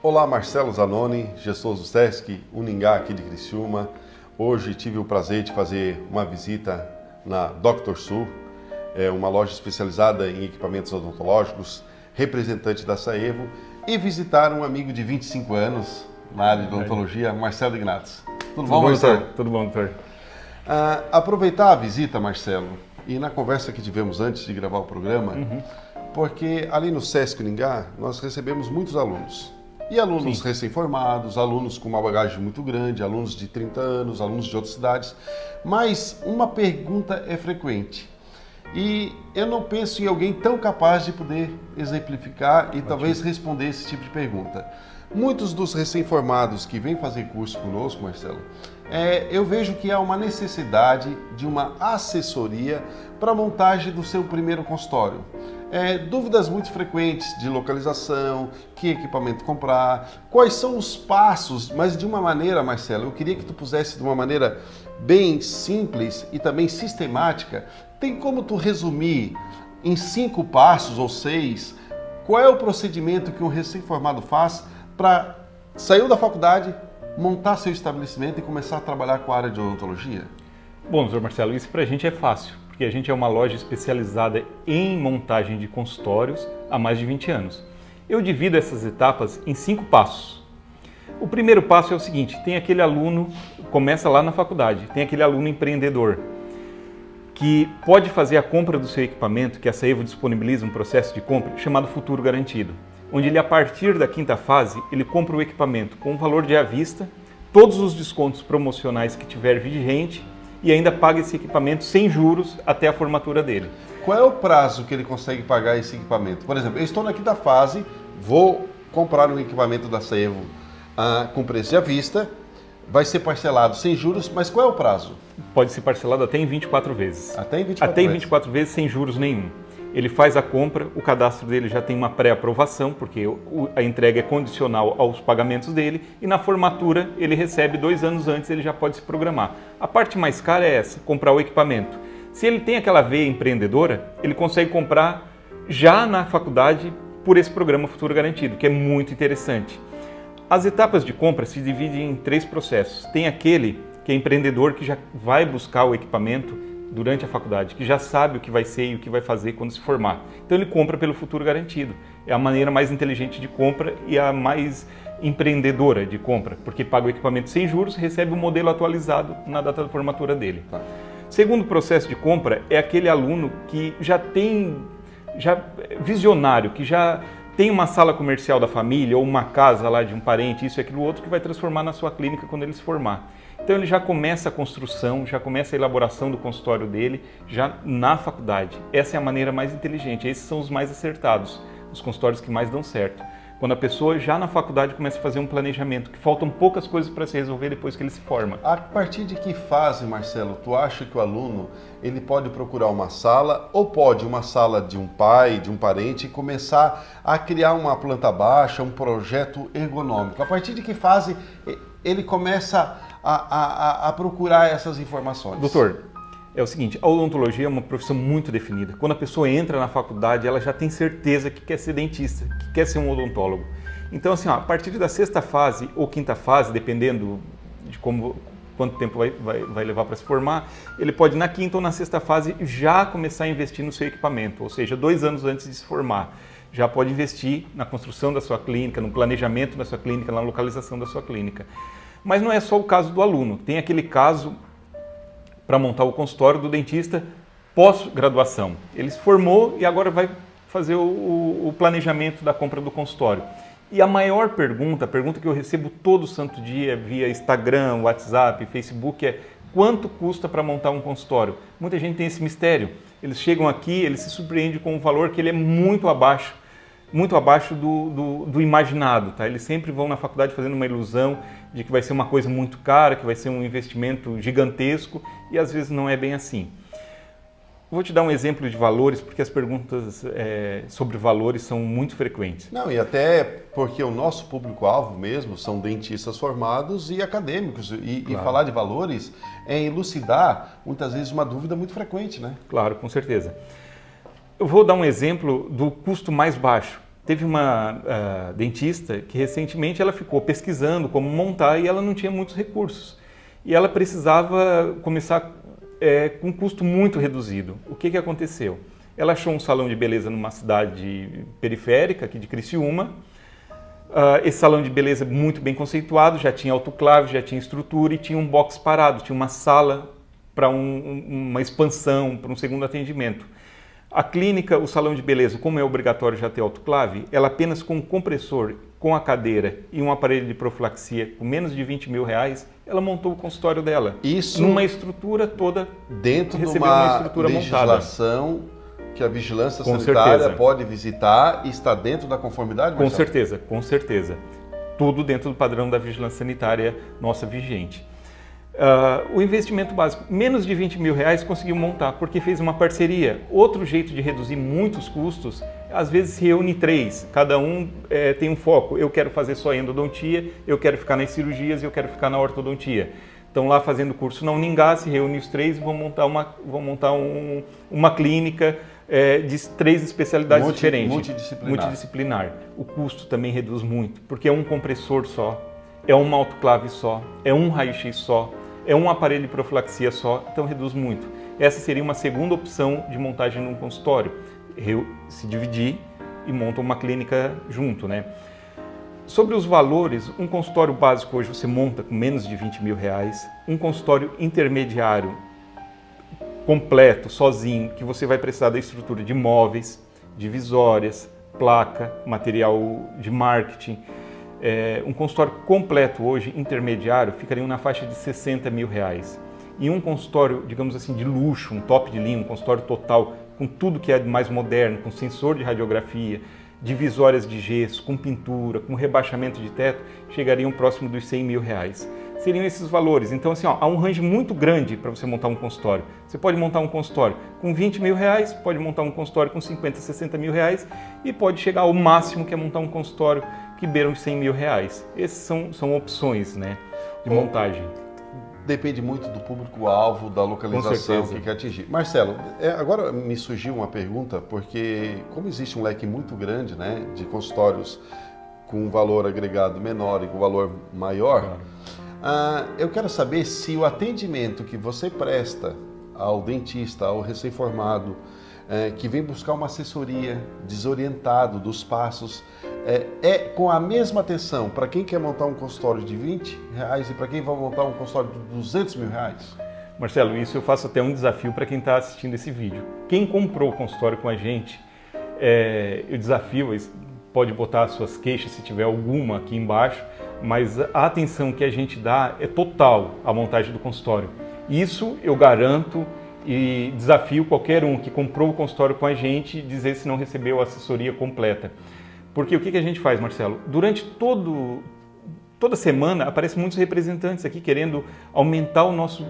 Olá, Marcelo Zanoni, gestor do Sesc Uningá aqui de Criciúma. Hoje tive o prazer de fazer uma visita na Dr. Sul, uma loja especializada em equipamentos odontológicos, representante da Saevo, e visitar um amigo de 25 anos na área de odontologia, Marcelo Ignatz. Tudo bom, Marcelo? Tudo bom, doutor. Aproveitar a visita, Marcelo, e na conversa que tivemos antes de gravar o programa, porque ali no Sesc Uningá nós recebemos muitos alunos. E alunos recém-formados, alunos com uma bagagem muito grande, alunos de 30 anos, alunos de outras cidades. Mas uma pergunta é frequente. E eu não penso em alguém tão capaz de poder exemplificar e talvez responder esse tipo de pergunta. Muitos dos recém-formados que vêm fazer curso conosco, Marcelo, eu vejo que há uma necessidade de uma assessoria para a montagem do seu primeiro consultório. Dúvidas muito frequentes de localização, que equipamento comprar, quais são os passos, mas de uma maneira, Marcelo, eu queria que tu pusesse de uma maneira bem simples e também sistemática. Tem como tu resumir em 5 passos ou 6 qual é o procedimento que um recém-formado faz para sair da faculdade, montar seu estabelecimento e começar a trabalhar com a área de odontologia? Bom, doutor Marcelo, isso para a gente é fácil, porque a gente é uma loja especializada em montagem de consultórios há mais de 20 anos. Eu divido essas etapas em 5 passos. O primeiro passo é o seguinte: tem aquele aluno, começa lá na faculdade, tem aquele aluno empreendedor que pode fazer a compra do seu equipamento, que a Saevo disponibiliza um processo de compra chamado Futuro Garantido, onde ele, a partir da 5ª fase, ele compra o equipamento com o valor de à vista, todos os descontos promocionais que tiver vigente e ainda paga esse equipamento sem juros até a formatura dele. Qual é o prazo que ele consegue pagar esse equipamento? Por exemplo, eu estou na 5ª fase, vou comprar um equipamento da Saevo com preço à vista, vai ser parcelado sem juros, mas qual é o prazo? Pode ser parcelado até em 24 vezes. Até em 24 Até em vezes? 24 vezes sem juros nenhum. Ele faz a compra, o cadastro dele já tem uma pré-aprovação, porque a entrega é condicional aos pagamentos dele, e na formatura ele recebe 2 anos antes, ele já pode se programar. A parte mais cara é essa, comprar o equipamento. Se ele tem aquela veia empreendedora, ele consegue comprar já na faculdade por esse programa Futuro Garantido, que é muito interessante. As etapas de compra se dividem em 3 processos. Tem aquele que é empreendedor, que já vai buscar o equipamento durante a faculdade, que já sabe o que vai ser e o que vai fazer quando se formar. Então ele compra pelo Futuro Garantido. É a maneira mais inteligente de compra e a mais empreendedora de compra, porque paga o equipamento sem juros, recebe o modelo atualizado na data da formatura dele. Segundo processo de compra é aquele aluno que já visionário, que já tem uma sala comercial da família ou uma casa lá de um parente, isso e aquilo outro, que vai transformar na sua clínica quando ele se formar. Então ele já começa a construção, já começa a elaboração do consultório dele já na faculdade. Essa é a maneira mais inteligente, esses são os mais acertados, os consultórios que mais dão certo. Quando a pessoa já na faculdade começa a fazer um planejamento, que faltam poucas coisas para se resolver depois que ele se forma. A partir de que fase, Marcelo, tu acha que o aluno ele pode procurar uma sala, ou pode uma sala de um pai, de um parente, e começar a criar uma planta baixa, um projeto ergonômico? A partir de que fase ele começa a procurar essas informações? Doutor, é o seguinte, a odontologia é uma profissão muito definida. Quando a pessoa entra na faculdade, ela já tem certeza que quer ser dentista, que quer ser um odontólogo. Então, assim, a partir da 6ª fase ou 5ª fase, dependendo de quanto tempo vai levar para se formar, ele pode na 5ª ou na 6ª fase já começar a investir no seu equipamento, ou seja, 2 anos antes de se formar. Já pode investir na construção da sua clínica, no planejamento da sua clínica, na localização da sua clínica. Mas não é só o caso do aluno, tem aquele caso para montar o consultório do dentista pós-graduação. Ele se formou e agora vai fazer o planejamento da compra do consultório. E a maior pergunta, a pergunta que eu recebo todo santo dia via Instagram, WhatsApp, Facebook é: quanto custa para montar um consultório? Muita gente tem esse mistério. Eles chegam aqui, eles se surpreendem com um valor que ele é muito abaixo do imaginado, tá? Eles sempre vão na faculdade fazendo uma ilusão de que vai ser uma coisa muito cara, que vai ser um investimento gigantesco, e às vezes não é bem assim. Vou te dar um exemplo de valores, porque as perguntas sobre valores são muito frequentes. Não, e até porque o nosso público-alvo mesmo são dentistas formados e acadêmicos, e falar de valores é elucidar, muitas vezes, uma dúvida muito frequente, né? Claro, com certeza. Eu vou dar um exemplo do custo mais baixo. Teve uma dentista que recentemente ela ficou pesquisando como montar e ela não tinha muitos recursos. E ela precisava começar com um custo muito reduzido. O que aconteceu? Ela achou um salão de beleza numa cidade periférica, aqui de Criciúma. Esse salão de beleza muito bem conceituado, já tinha autoclave, já tinha estrutura e tinha um box parado, tinha uma sala para uma expansão, para um segundo atendimento. A clínica, o salão de beleza, como é obrigatório já ter autoclave, ela apenas com um compressor, com a cadeira e um aparelho de profilaxia com menos de R$20 mil, ela montou o consultório dela. Isso numa estrutura toda, dentro de uma estrutura legislação montada. Que a vigilância sanitária pode visitar e está dentro da conformidade, Marcelo? Com certeza. Tudo dentro do padrão da vigilância sanitária nossa vigente. O investimento básico, menos de R$20 mil conseguiu montar, porque fez uma parceria. Outro jeito de reduzir muitos custos, às vezes se reúne 3, cada um tem um foco. Eu quero fazer só endodontia, eu quero ficar nas cirurgias e eu quero ficar na ortodontia. Estão lá fazendo curso na Uningá, se reúne os 3 e vão montar uma clínica de 3 especialidades diferentes. Multidisciplinar. O custo também reduz muito, porque é um compressor só, é uma autoclave só, é um raio-x só, é um aparelho de profilaxia só, então reduz muito. Essa seria uma segunda opção de montagem num consultório, se dividir e monta uma clínica junto, né? Sobre os valores, um consultório básico hoje você monta com menos de R$20 mil, um consultório intermediário completo, sozinho, que você vai precisar da estrutura de móveis, divisórias, placa, material de marketing. Um consultório completo hoje, intermediário, ficaria na faixa de R$60 mil. E um consultório, digamos assim, de luxo, um top de linha, um consultório total, com tudo que é mais moderno, com sensor de radiografia, divisórias de gesso, com pintura, com rebaixamento de teto, chegariam próximo dos R$100 mil. Seriam esses valores. Então, assim, há um range muito grande para você montar um consultório. Você pode montar um consultório com R$20 mil, pode montar um consultório com R$50, R$60 mil e pode chegar ao máximo que é montar um consultório que beira os R$100 mil. Essas são opções, né, de montagem. Depende muito do público-alvo, da localização que quer atingir. Marcelo, agora me surgiu uma pergunta, porque como existe um leque muito grande, né, de consultórios com um valor agregado menor e com valor maior, eu quero saber se o atendimento que você presta ao dentista, ao recém-formado, que vem buscar uma assessoria, desorientado dos passos, é com a mesma atenção para quem quer montar um consultório de R$20 e para quem vai montar um consultório de R$200 mil? Marcelo, isso eu faço até um desafio para quem está assistindo esse vídeo. Quem comprou o consultório com a gente, eu desafio, pode botar as suas queixas se tiver alguma aqui embaixo, mas a atenção que a gente dá é total à montagem do consultório. Isso eu garanto e desafio qualquer um que comprou o consultório com a gente dizer se não recebeu a assessoria completa. Porque o que a gente faz, Marcelo? Durante toda semana aparecem muitos representantes aqui querendo aumentar o nosso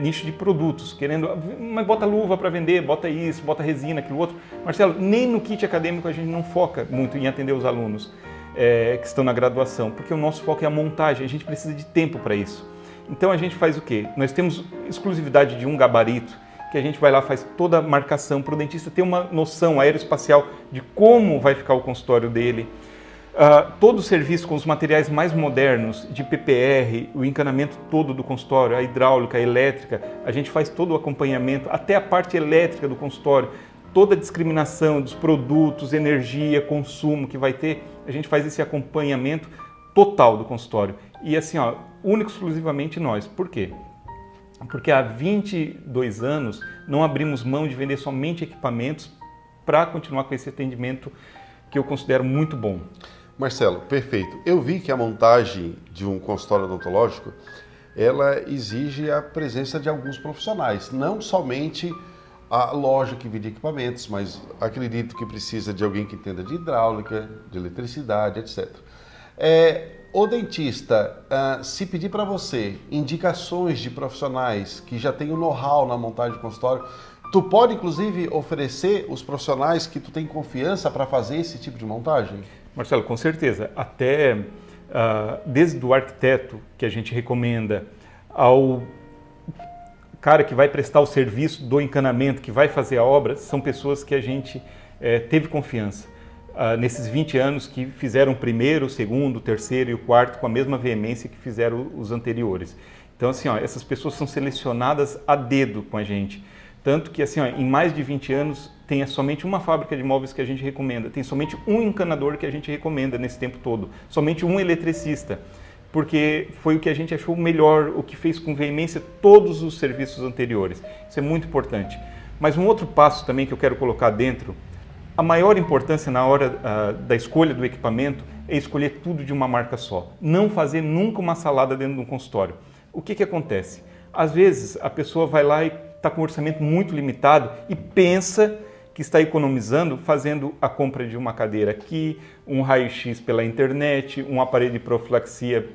nicho de produtos, querendo, mas bota luva para vender, bota isso, bota resina, aquilo outro. Marcelo, nem no kit acadêmico a gente não foca muito em atender os alunos que estão na graduação, porque o nosso foco é a montagem, a gente precisa de tempo para isso. Então a gente faz o quê? Nós temos exclusividade de um gabarito, que a gente vai lá, faz toda a marcação para o dentista ter uma noção aeroespacial de como vai ficar o consultório dele. Todo o serviço com os materiais mais modernos, de PPR, o encanamento todo do consultório, a hidráulica, a elétrica, a gente faz todo o acompanhamento, até a parte elétrica do consultório, toda a discriminação dos produtos, energia, consumo que vai ter, a gente faz esse acompanhamento total do consultório. E assim, único exclusivamente nós. Por quê? Porque há 22 anos não abrimos mão de vender somente equipamentos para continuar com esse atendimento que eu considero muito bom. Marcelo, perfeito. Eu vi que a montagem de um consultório odontológico, ela exige a presença de alguns profissionais, não somente a loja que vende equipamentos, mas acredito que precisa de alguém que entenda de hidráulica, de eletricidade, etc. O dentista, se pedir para você indicações de profissionais que já têm o know-how na montagem de consultório, tu pode inclusive oferecer os profissionais que tu tem confiança para fazer esse tipo de montagem? Marcelo, com certeza. Até desde o arquiteto que a gente recomenda ao cara que vai prestar o serviço do encanamento, que vai fazer a obra, são pessoas que a gente teve confiança. nesses 20 anos que fizeram o primeiro, o segundo, o terceiro e o quarto com a mesma veemência que fizeram os anteriores. Então, assim, essas pessoas são selecionadas a dedo com a gente. Tanto que, assim, em mais de 20 anos, tem somente uma fábrica de móveis que a gente recomenda, tem somente um encanador que a gente recomenda nesse tempo todo, somente um eletricista, porque foi o que a gente achou melhor, o que fez com veemência todos os serviços anteriores. Isso é muito importante. Mas um outro passo também que eu quero colocar dentro, a maior importância na hora da escolha do equipamento é escolher tudo de uma marca só. Não fazer nunca uma salada dentro de um consultório. O que acontece? Às vezes a pessoa vai lá e está com um orçamento muito limitado e pensa que está economizando fazendo a compra de uma cadeira aqui, um raio-x pela internet, um aparelho de profilaxia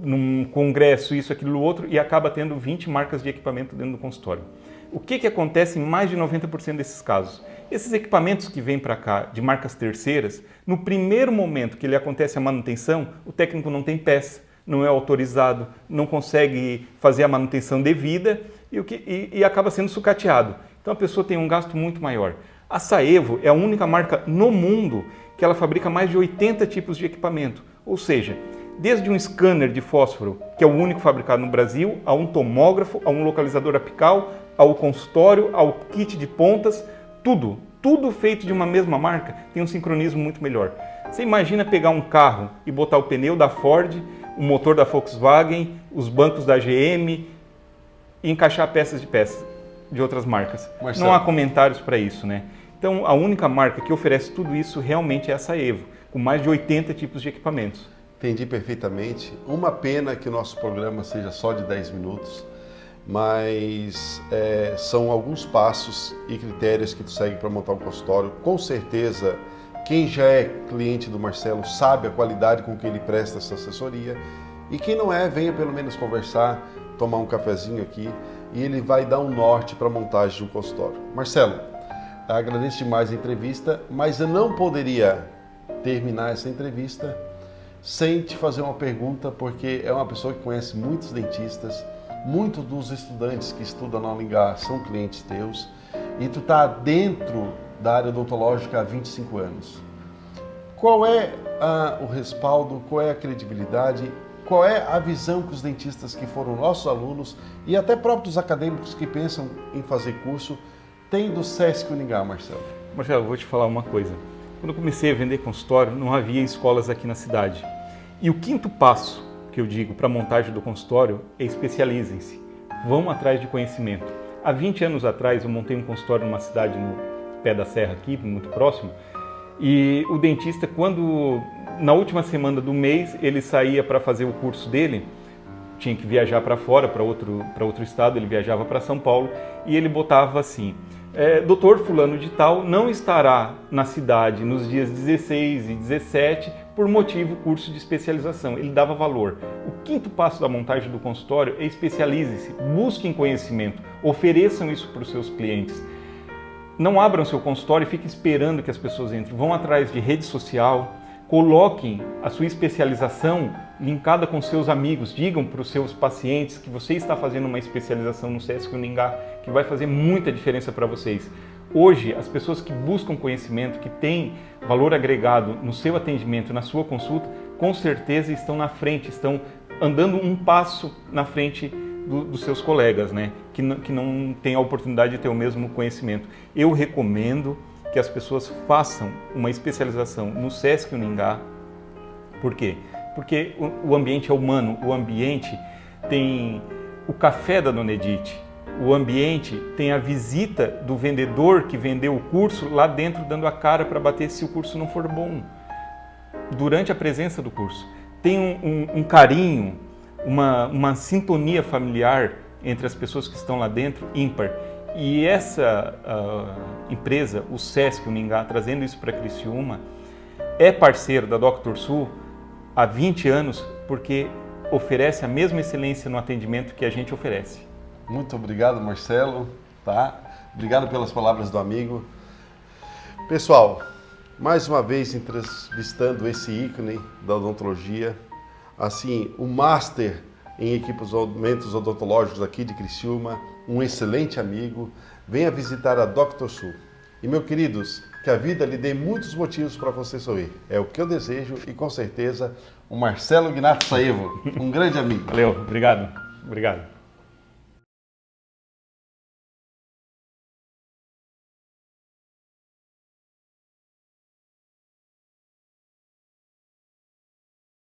num congresso, isso, aquilo, outro, e acaba tendo 20 marcas de equipamento dentro do consultório. O que acontece em mais de 90% desses casos? Esses equipamentos que vêm para cá de marcas terceiras, no primeiro momento que ele acontece a manutenção, o técnico não tem peça, não é autorizado, não consegue fazer a manutenção devida e acaba sendo sucateado. Então a pessoa tem um gasto muito maior. A Saevo é a única marca no mundo que ela fabrica mais de 80 tipos de equipamento, ou seja, desde um scanner de fósforo, que é o único fabricado no Brasil, a um tomógrafo, a um localizador apical, ao consultório, ao kit de pontas, tudo feito de uma mesma marca tem um sincronismo muito melhor. Você imagina pegar um carro e botar o pneu da Ford, o motor da Volkswagen, os bancos da GM e encaixar peças de outras marcas. Marcelo. Não há comentários para isso, né? Então a única marca que oferece tudo isso realmente é a Saevo, com mais de 80 tipos de equipamentos. Entendi perfeitamente. Uma pena que o nosso programa seja só de 10 minutos, mas são alguns passos e critérios que tu segue para montar um consultório. Com certeza, quem já é cliente do Marcelo sabe a qualidade com que ele presta essa assessoria, e quem não é, venha pelo menos conversar, tomar um cafezinho aqui, e ele vai dar um norte para a montagem de um consultório. Marcelo, agradeço demais a entrevista, mas eu não poderia terminar essa entrevista sem te fazer uma pergunta, porque é uma pessoa que conhece muitos dentistas, muitos dos estudantes que estudam na Uningá são clientes teus, e tu está dentro da área odontológica há 25 anos. Qual é o respaldo, qual é a credibilidade, qual é a visão que os dentistas que foram nossos alunos e até próprios acadêmicos que pensam em fazer curso têm do Sesc Uningá, Marcelo? Marcelo, eu vou te falar uma coisa. Quando eu comecei a vender consultório, não havia escolas aqui na cidade. E o quinto passo que eu digo para a montagem do consultório é especializem-se. Vão atrás de conhecimento. Há 20 anos atrás eu montei um consultório numa cidade no pé da serra aqui, muito próximo, e o dentista, quando na última semana do mês ele saía para fazer o curso dele, tinha que viajar para fora, para outro estado, ele viajava para São Paulo, e ele botava assim: Doutor fulano de tal não estará na cidade nos dias 16 e 17 por motivo curso de especialização. Ele dava valor. O quinto passo da montagem do consultório é especialize-se, busquem conhecimento, ofereçam isso para os seus clientes. Não abram seu consultório e fiquem esperando que as pessoas entrem. Vão atrás de rede social, coloquem a sua especialização linkada com seus amigos. Digam para os seus pacientes que você está fazendo uma especialização no Sesc Uningá, que vai fazer muita diferença para vocês. Hoje, as pessoas que buscam conhecimento, que têm valor agregado no seu atendimento, na sua consulta, com certeza estão na frente, estão andando um passo na frente dos seus colegas, né? Que não têm a oportunidade de ter o mesmo conhecimento. Eu recomendo que as pessoas façam uma especialização no Sesc Uningá. Por quê? Porque o ambiente é humano, o ambiente tem o café da Dona Edith, o ambiente tem a visita do vendedor que vendeu o curso lá dentro dando a cara para bater se o curso não for bom. Durante a presença do curso. Tem um carinho, uma sintonia familiar entre as pessoas que estão lá dentro, ímpar. E essa empresa, o Sesc Uningá, trazendo isso para Criciúma, é parceiro da Dr. Sul há 20 anos, porque oferece a mesma excelência no atendimento que a gente oferece. Muito obrigado, Marcelo. Tá? Obrigado pelas palavras do amigo. Pessoal, mais uma vez entrevistando esse ícone da odontologia, assim, o master em equipamentos odontológicos aqui de Criciúma, um excelente amigo. Venha visitar a Dr. Sul. E, meus queridos, que a vida lhe dê muitos motivos para você sorrir. É o que eu desejo e com certeza o Marcelo Gnatto Saivo, um grande amigo. Valeu, obrigado. Obrigado.